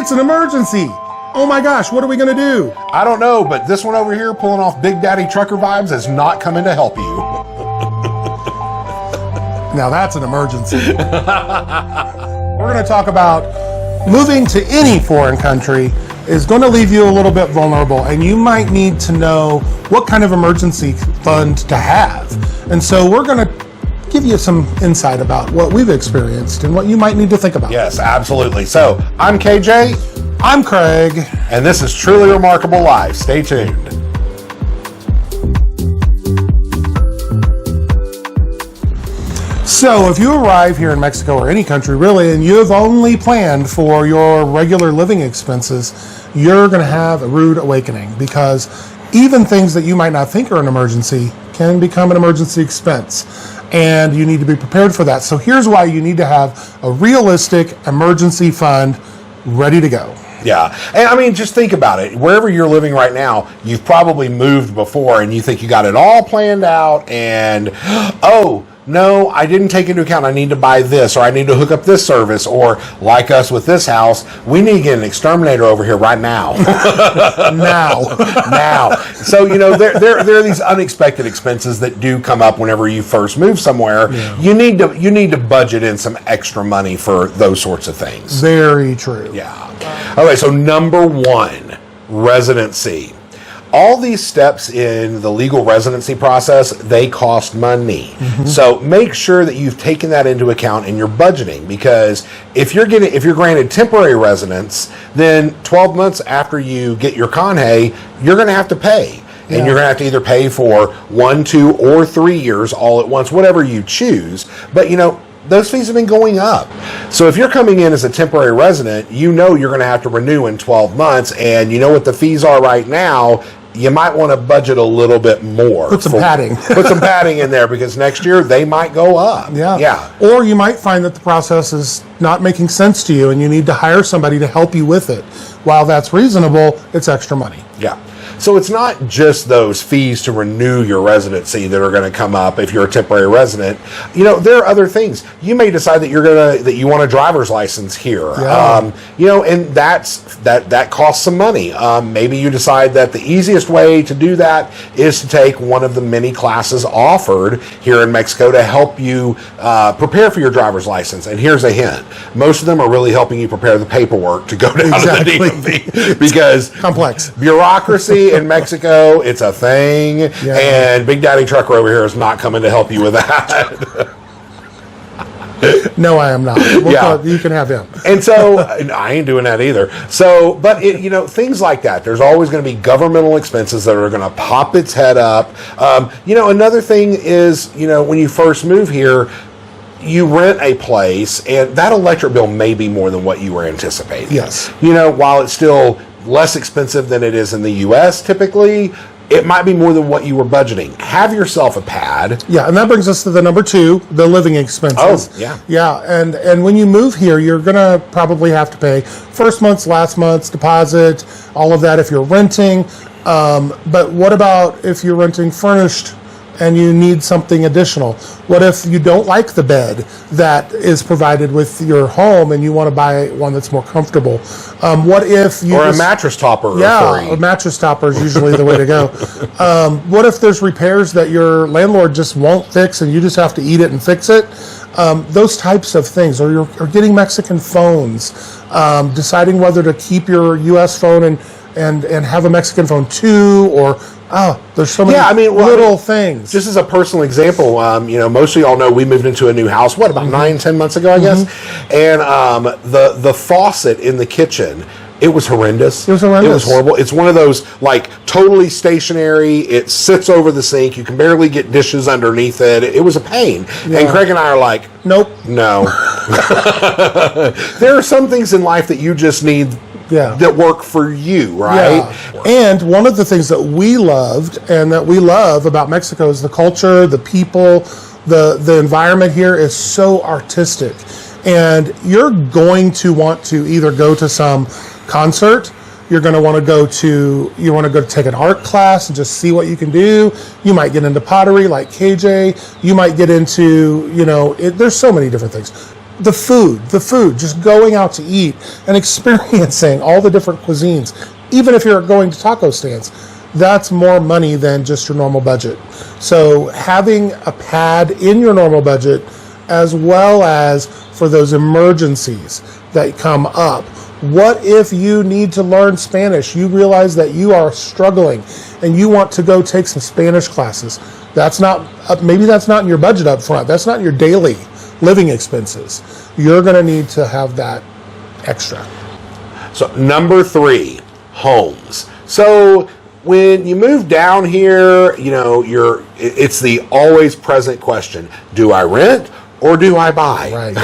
It's an emergency. Oh my gosh, what are we going to do? I don't know, but this one over here pulling off Big Daddy Trucker vibes is not coming to help you. Now that's an emergency. We're going to talk about moving to any foreign country is going to leave you a little bit vulnerable, and you might need to know what kind of emergency fund to have. And so we're going to give you some insight about what we've experienced and what you might need to think about. Yes, absolutely. So I'm KJ. I'm Craig. And this is Truly Remarkable Life. Stay tuned. So if you arrive here in Mexico or any country really, and you've only planned for your regular living expenses, you're going to have a rude awakening, because even things that you might not think are an emergency can become an emergency expense. And you need to be prepared for that. So here's why you need to have a realistic emergency fund ready to go. Yeah. And I mean, just think about it. Wherever you're living right now, you've probably moved before and you think you got it all planned out and, oh, no, I didn't take into account I need to buy this, or I need to hook up this service, or like us with this house, we need to get an exterminator over here right now. Now. So, you know, there are these unexpected expenses that do come up whenever you first move somewhere. Yeah. You need to budget in some extra money for those sorts of things. Very true. Yeah. Okay, so number one, residency. All these steps in the legal residency process, they cost money. Mm-hmm. So make sure that you've taken that into account in your budgeting, because if you're granted temporary residence, then 12 months after you get your conhe, you're going to have to pay. And you're going to have to either pay for 1, 2, or 3 years all at once, whatever you choose. But, you know, those fees have been going up. So if you're coming in as a temporary resident, you know you're going to have to renew in 12 months. And you know what the fees are right now. You might want to budget a little bit more. Put some padding. Put some padding in there, because next year they might go up. Yeah. Or you might find that the process is not making sense to you and you need to hire somebody to help you with it. While that's reasonable, it's extra money. Yeah. So it's not just those fees to renew your residency that are going to come up if you're a temporary resident. You know, there are other things. You may decide that you want a driver's license here. Yeah. You know, and that costs some money. Maybe you decide that the easiest way to do that is to take one of the many classes offered here in Mexico to help you prepare for your driver's license. And here's a hint: most of them are really helping you prepare the paperwork to go down to the DMV, because complex bureaucracy in Mexico, it's a thing, and Big Daddy Trucker over here is not coming to help you with that. No, I am not. You can have him. And so, I ain't doing that either. So, but you know, things like that. There's always going to be governmental expenses that are going to pop its head up. You know, another thing is, you know, when you first move here, you rent a place, and that electric bill may be more than what you were anticipating. Yes. You know, while it's still less expensive than it is in the U.S. typically, it might be more than what you were budgeting. Have yourself a pad. Yeah, and that brings us to the number 2, the living expenses. Oh, yeah. Yeah, and when you move here, you're going to probably have to pay first month's, last month's deposit, all of that if you're renting. But what about if you're renting furnished and you need something additional? What if you don't like the bed that is provided with your home and you want to buy one that's more comfortable? What if you... Or a mattress topper. Yeah, a mattress topper is usually the way to go. What if there's repairs that your landlord just won't fix and you just have to eat it and fix it? Those types of things. Or you're getting Mexican phones, deciding whether to keep your U.S. phone and have a Mexican phone too, or... there's so many little things. Just as a personal example, you know, most of y'all know we moved into a new house, about 9-10 months ago, I guess? And the faucet in the kitchen, it was horrendous. It was horrendous. It was horrible. It's one of those, like, totally stationary. It sits over the sink. You can barely get dishes underneath it. It was a pain. Yeah. And Craig and I are like, nope. No. There are some things in life that you just need that work for you, right? Yeah. And one of the things that we loved and that we love about Mexico is the culture, the people, the environment here is so artistic. And you're going to want to either go to some concert, you're going to want to go to take an art class and just see what you can do. You might get into pottery like KJ. You might get into, there's so many different things. the food, just going out to eat and experiencing all the different cuisines, even if you're going to taco stands, that's more money than just your normal budget. So having a pad in your normal budget, as well as for those emergencies that come up. What if you need to learn Spanish? You realize that you are struggling and you want to go take some Spanish classes. Maybe that's not in your budget up front. That's not in your daily living expenses. You're going to need to have that extra. So number 3, homes. So when you move down here, it's the always present question: do I rent or do I buy? Right.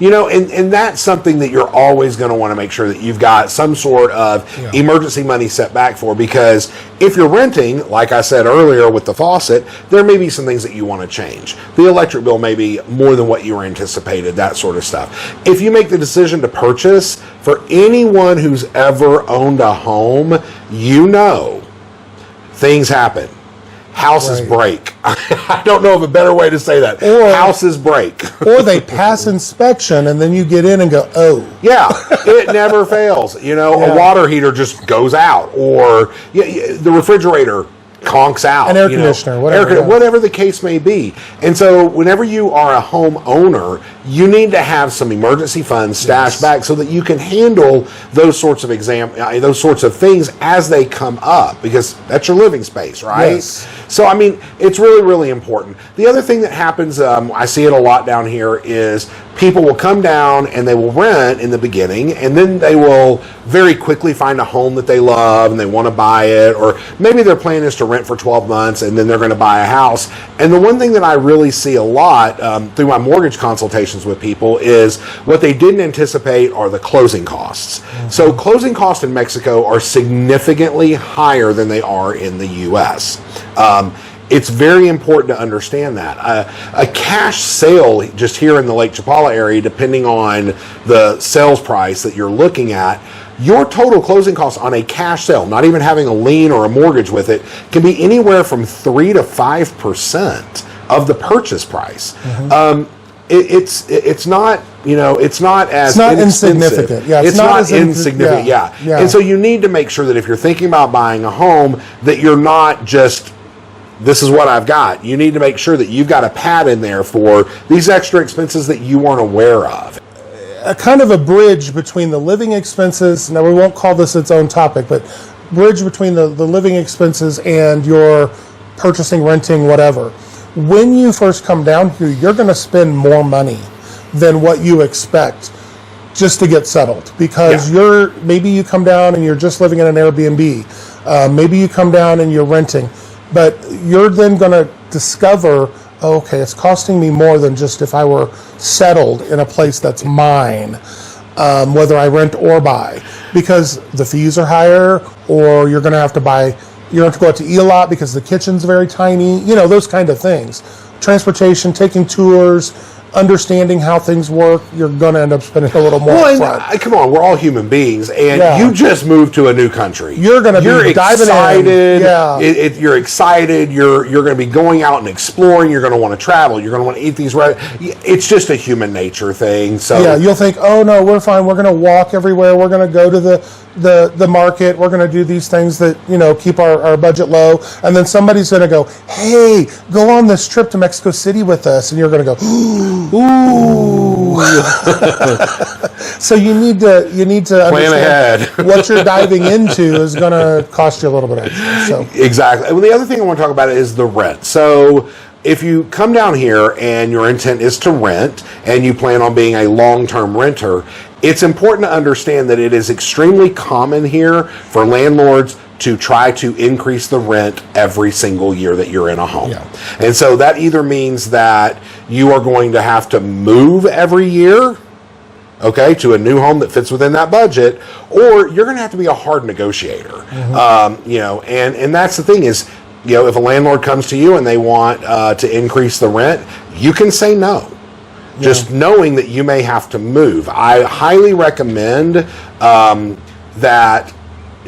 And that's something that you're always going to want to make sure that you've got some sort of emergency money set back for, because if you're renting, like I said earlier with the faucet, there may be some things that you want to change. The electric bill may be more than what you were anticipated, that sort of stuff. If you make the decision to purchase, for anyone who's ever owned a home, things happen. Houses break. I don't know of a better way to say that. Or houses break. Or they pass inspection and then you get in and go, oh. Yeah, it never fails. A water heater just goes out, or the refrigerator conks out. An air conditioner, whatever. Whatever the case may be. And so whenever you are a home owner, you need to have some emergency funds stashed back so that you can handle those sorts of things as they come up, because that's your living space, right? Yes. So, it's really, really important. The other thing that happens, I see it a lot down here, is people will come down and they will rent in the beginning, and then they will very quickly find a home that they love and they want to buy it, or maybe their plan is to rent for 12 months and then they're going to buy a house. And the one thing that I really see a lot through my mortgage consultations with people is what they didn't anticipate are the closing costs. Mm-hmm. So closing costs in Mexico are significantly higher than they are in the U.S. It's very important to understand that. A cash sale just here in the Lake Chapala area, depending on the sales price that you're looking at, your total closing costs on a cash sale, not even having a lien or a mortgage with it, can be anywhere from 3 to 5% of the purchase price. Mm-hmm. It's not insignificant. Yeah, it's not insignificant. Yeah. And so you need to make sure that if you're thinking about buying a home, that you're not just, this is what I've got. You need to make sure that you've got a pad in there for these extra expenses that you weren't aware of. A kind of a bridge between the living expenses, now we won't call this its own topic, but bridge between the living expenses and your purchasing, renting, whatever. When you first come down here, you're going to spend more money than what you expect just to get settled, because maybe you come down and you're just living in an Airbnb. Maybe you come down and you're renting, but you're then going to discover, okay, it's costing me more than just if I were settled in a place that's mine, whether I rent or buy, because the fees are higher, or you're going to have to buy. You don't have to go out to eat a lot because the kitchen's very tiny, those kind of things. Transportation, taking tours, understanding how things work, you're going to end up spending a little more upfront. Come on, we're all human beings, and you just moved to a new country. You're going to be diving excited. in. You're excited. You're going to be going out and exploring. You're going to want to travel. You're going to want to eat these. It's just a human nature thing. So you'll think, oh no, we're fine. We're going to walk everywhere. We're going to go to the market. We're going to do these things that keep our budget low. And then somebody's going to go, hey, go on this trip to Mexico City with us, and you're going to go, ooh. So you need to plan ahead. What you're diving into is going to cost you a little bit extra. So. Exactly. Well, the other thing I want to talk about is the rent. So if you come down here and your intent is to rent and you plan on being a long-term renter, it's important to understand that it is extremely common here for landlords to try to increase the rent every single year that you're in a home. Yeah. And so that either means that you are going to have to move every year, to a new home that fits within that budget, or you're going to have to be a hard negotiator. Mm-hmm. And that's the thing is, if a landlord comes to you and they want to increase the rent, you can say no. Just knowing that you may have to move. I highly recommend that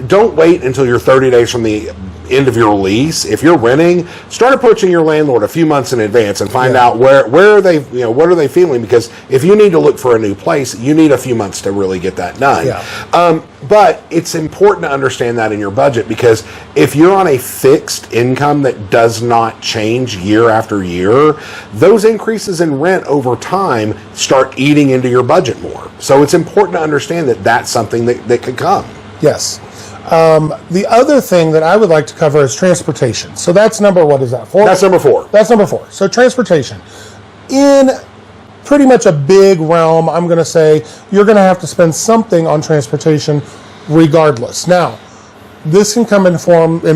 don't wait until you're 30 days from the end of your lease. If you're renting, start approaching your landlord a few months in advance and find out where are they, what are they feeling? Because if you need to look for a new place, you need a few months to really get that done. But it's important to understand that in your budget, because if you're on a fixed income that does not change year after year, those increases in rent over time start eating into your budget more. So it's important to understand that that's something that could come. Yes. The other thing that I would like to cover is transportation. So that's what is that, 4? That's number 4. That's number 4. So transportation. In pretty much a big realm, I'm going to say you're going to have to spend something on transportation regardless. Now, this can come in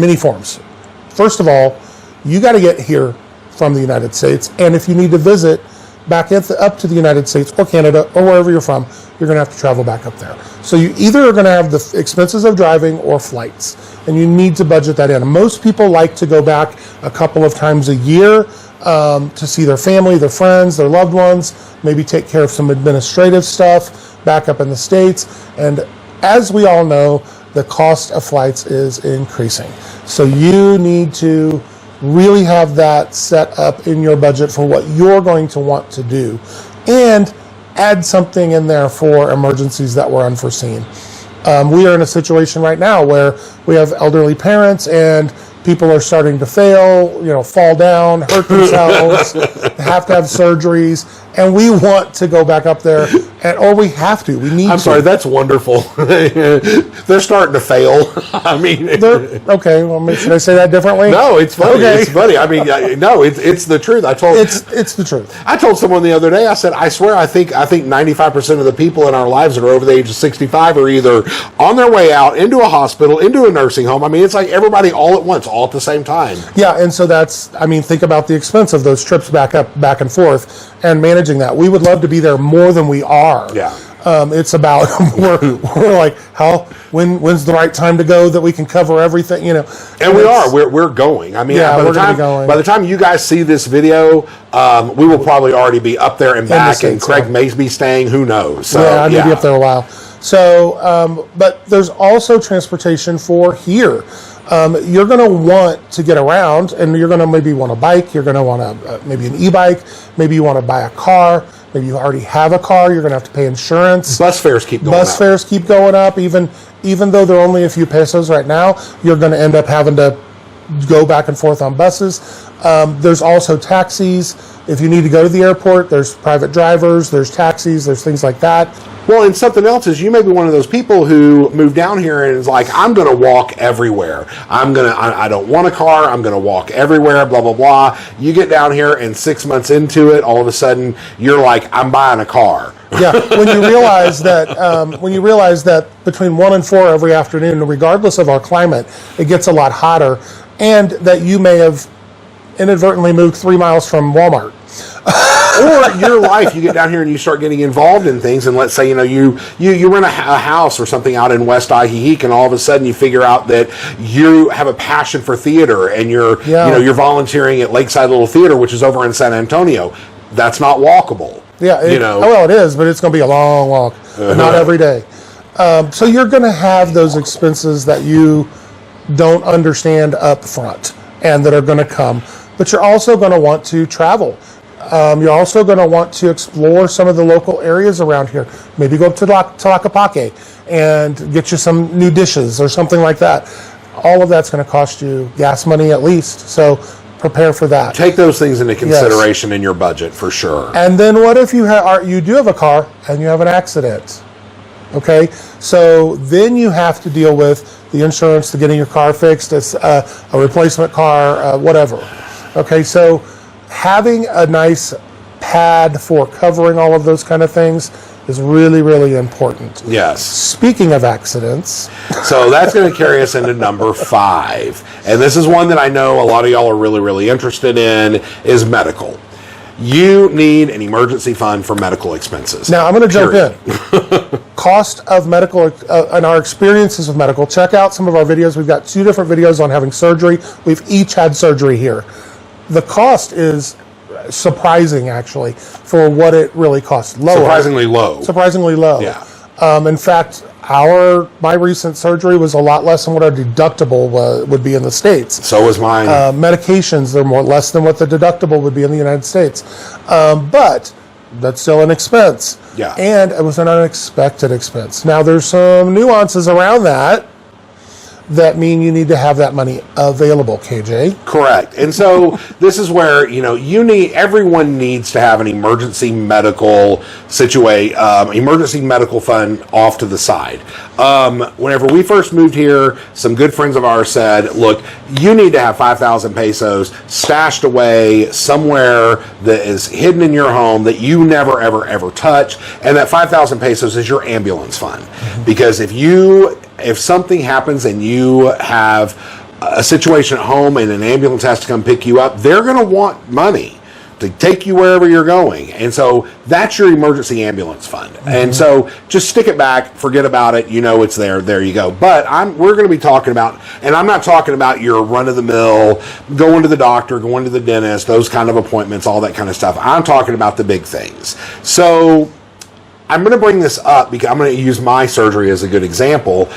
many forms. First of all, you got to get here from the United States, and if you need to visit back up to the United States or Canada or wherever you're from, you're going to have to travel back up there. So you either are going to have the expenses of driving or flights, and you need to budget that in. Most people like to go back a couple of times a year to see their family, their friends, their loved ones, maybe take care of some administrative stuff back up in the States. And as we all know, the cost of flights is increasing. So you need to really have that set up in your budget for what you're going to want to do, and add something in there for emergencies that were unforeseen. We are in a situation right now where we have elderly parents and people are starting to fail, fall down, hurt themselves, have to have surgeries, and we want to go back up there, or we have to. We need to. I'm sorry, that's wonderful. They're starting to fail. I mean, okay. Well, should I say that differently? No, it's funny. Okay. It's funny. I mean, no, it's the truth. It's the truth. I told someone the other day. I said, I swear, I think 95% of the people in our lives that are over the age of 65 are either on their way out into a hospital, into a nursing home. I mean, it's like everybody all at once, all at the same time. Yeah, and so think about the expense of those trips back and forth and managing that. We would love to be there more than we are. Yeah. It's about we're like, when's the right time to go that we can cover everything, And we're going. I mean, we're going to be going. By the time you guys see this video, we will probably already be up there and back, and Craig may be staying. Who knows? So, I may be up there a while. So, but there's also transportation for here. You're going to want to get around, and you're going to maybe want a bike. You're going to want maybe an e-bike. Maybe you want to buy a car. Maybe you already have a car. You're going to have to pay insurance. Bus fares keep going up. Bus fares keep going up. Even though they're only a few pesos right now, you're going to end up having to go back and forth on buses. There's also taxis. If you need to go to the airport, there's private drivers, there's taxis, there's things like that. Well, and something else is you may be one of those people who moved down here and is like, I'm going to walk everywhere. I don't want a car. I'm going to walk everywhere, blah, blah, blah. You get down here and 6 months into it, all of a sudden you're like, I'm buying a car. Yeah, when you realize that between 1 and 4 every afternoon, regardless of our climate, it gets a lot hotter, and that you may have inadvertently moved 3 miles from Walmart. Or your life, you get down here and you start getting involved in things, and let's say you rent a house or something out in West Ajijic, and all of a sudden you figure out that you have a passion for theater, and you're volunteering at Lakeside Little Theater, which is over in San Antonio. That's not walkable. Yeah, well, it is, but it's going to be a long walk, not every day. So you're going to have those expenses that you don't understand up front and that are going to come, but you're also going to want to travel. You're also going to want to explore some of the local areas around here. Maybe go up to Tlaquepaque and get you some new dishes or something like that. All of that's going to cost you gas money at least, so prepare for that. Take those things into consideration in your budget for sure. And then what if you do have a car and you have an accident? Okay, so then you have to deal with the insurance, to getting your car fixed, it's a replacement car, whatever. Okay, so having a nice pad for covering all of those kind of things is really, really important. Yes. Speaking of accidents. So that's going to carry us into number 5. And this is one that I know a lot of y'all are really, really interested in, is medical. You need an emergency fund for medical expenses. Now, I'm going to jump in. Cost of medical and our experiences with medical. Check out some of our videos. We've got 2 different videos on having surgery. We've each had surgery here. The cost is surprising, actually, for what it really costs. Surprisingly low. Surprisingly low. Yeah. In fact, My recent surgery was a lot less than what our deductible would be in the States. So was mine. Medications, they're more less than what the deductible would be in the United States. But that's still an expense. Yeah. And it was an unexpected expense. Now, there's some nuances around that mean you need to have that money available, KJ. Correct. And so this is where, everyone needs to have an emergency medical emergency medical fund off to the side. Whenever we first moved here, some good friends of ours said, look, you need to have 5,000 pesos stashed away somewhere that is hidden in your home that you never, ever, ever touch. And that 5,000 pesos is your ambulance fund. Mm-hmm. Because if something happens and you have a situation at home and an ambulance has to come pick you up, they're going to want money to take you wherever you're going. And so that's your emergency ambulance fund. Mm-hmm. And so just stick it back, forget about it, it's there you go. But we're going to be talking about, and I'm not talking about your run-of-the-mill, going to the doctor, going to the dentist, those kind of appointments, all that kind of stuff. I'm talking about the big things. So I'm going to bring this up because I'm going to use my surgery as a good example.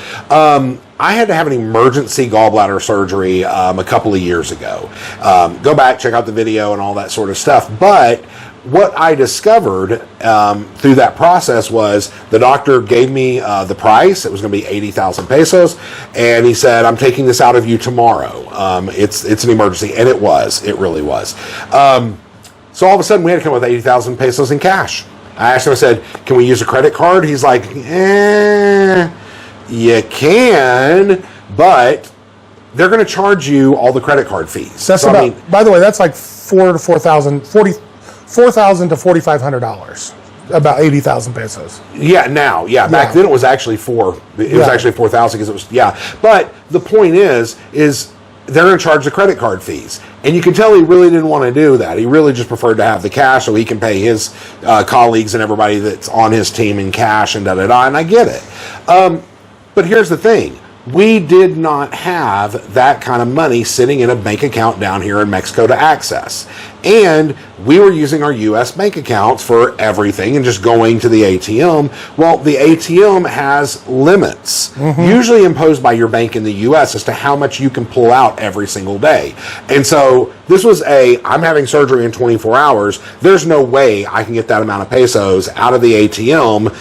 I had to have an emergency gallbladder surgery a couple of years ago. Go back, check out the video and all that sort of stuff. But what I discovered through that process was the doctor gave me the price. It was going to be 80,000 pesos. And he said, I'm taking this out of you tomorrow. It's an emergency. And it was. It really was. So all of a sudden, we had to come up with 80,000 pesos in cash. I asked him, I said, can we use a credit card? He's like, you can, but they're going to charge you all the credit card fees. That's by the way, that's like $4,000 to $4,500. About 80,000 pesos. Yeah, now, back then it was actually was actually 4,000 because it was, But the point is they're going to charge the credit card fees. And you can tell he really didn't want to do that. He really just preferred to have the cash so he can pay his colleagues and everybody that's on his team in cash and da-da-da, and I get it. But here's the thing. We did not have that kind of money sitting in a bank account down here in Mexico to access. And we were using our U.S. bank accounts for everything and just going to the ATM. Well, the ATM has limits, usually imposed by your bank in the U.S. as to how much you can pull out every single day. And so this was I'm having surgery in 24 hours. There's no way I can get that amount of pesos out of the ATM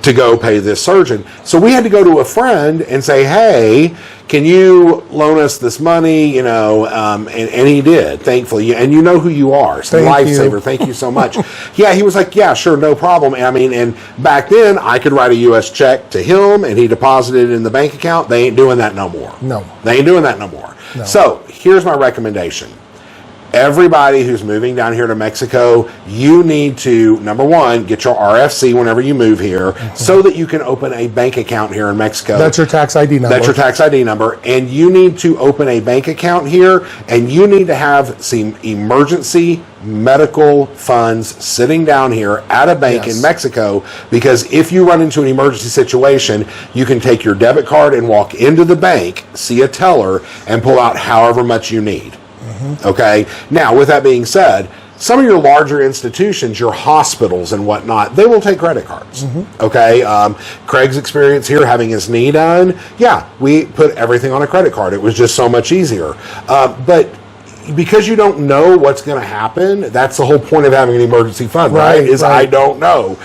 to go pay this surgeon. So we had to go to a friend and say, hey, can you loan us this money? And he did, thankfully. And you know who you are. It's a lifesaver. Thank you so much. He was like, yeah, sure, no problem. And back then I could write a U.S. check to him and he deposited it in the bank account. They ain't doing that no more. No. They ain't doing that no more. No. So here's my recommendation. Everybody who's moving down here to Mexico, you need to, number one, get your RFC whenever you move here so that you can open a bank account here in Mexico. That's your tax ID number. That's your tax ID number. And you need to open a bank account here, and you need to have some emergency medical funds sitting down here at a bank in Mexico, because if you run into an emergency situation, you can take your debit card and walk into the bank, see a teller, and pull out however much you need. Okay. Now, with that being said, some of your larger institutions, your hospitals and whatnot, they will take credit cards. Okay. Craig's experience here, having his knee done, we put everything on a credit card. It was just so much easier. But because you don't know what's going to happen, that's the whole point of having an emergency fund, right? I don't know.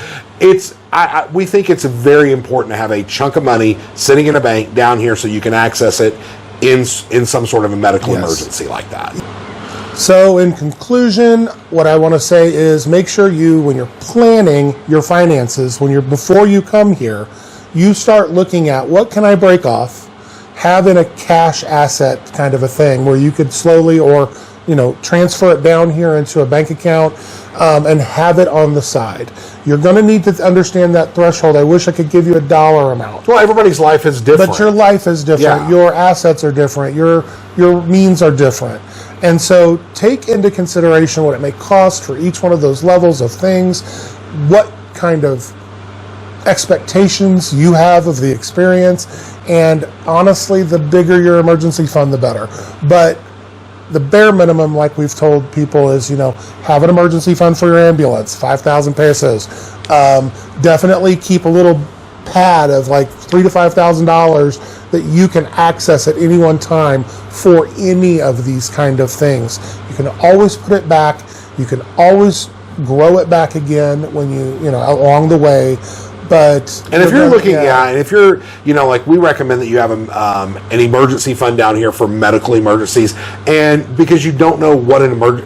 We think it's very important to have a chunk of money sitting in a bank down here so you can access it in some sort of a medical emergency like that. So in conclusion, what I want to say is make sure when you're planning your finances, before you come here, you start looking at what can I break off, having a cash asset kind of a thing where you could slowly or transfer it down here into a bank account and have it on the side. You're going to need to understand that threshold. I wish I could give you a dollar amount. Well, everybody's life is different. But your life is different. Your assets are different. Your means are different. And so take into consideration what it may cost for each one of those levels of things, what kind of expectations you have of the experience, and honestly, the bigger your emergency fund, the better. But the bare minimum, like we've told people, is, have an emergency fund for your ambulance, 5,000 pesos. Definitely keep a little pad of like $3,000 to $5,000 that you can access at any one time for any of these kind of things. You can always put it back. You can always grow it back again when you know, along the way. But and if you're looking, and if you're, you know, like we recommend that you have an emergency fund down here for medical emergencies, and because you don't know what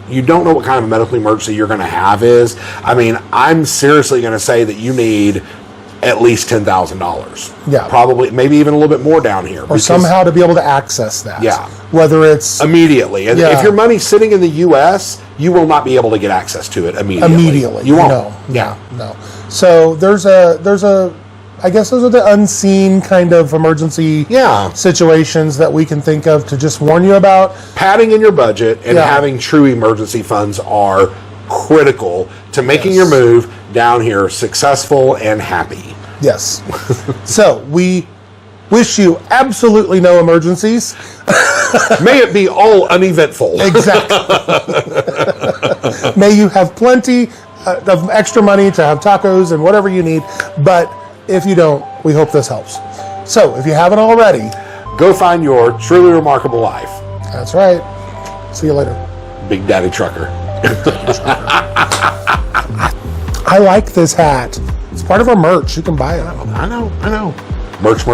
you don't know what kind of medical emergency you're going to have is. I mean, I'm seriously going to say that you need at least $10,000. Yeah, probably, maybe even a little bit more down here, or somehow to be able to access that. Yeah, whether it's immediately, and if your money's sitting in the U.S., you will not be able to get access to it immediately. You won't. No. So there's a I guess those are the unseen kind of emergency situations that we can think of to just warn you about. Padding in your budget and having true emergency funds are critical to making your move down here successful and happy. Yes. So we wish you absolutely no emergencies. May it be all uneventful. Exactly. May you have plenty of extra money to have tacos and whatever you need. But if you don't, we hope this helps. So if you haven't already, go find your truly remarkable life. That's right. See you later. Big Daddy Trucker. I like this hat. It's part of our merch. You can buy it. I know. Merch.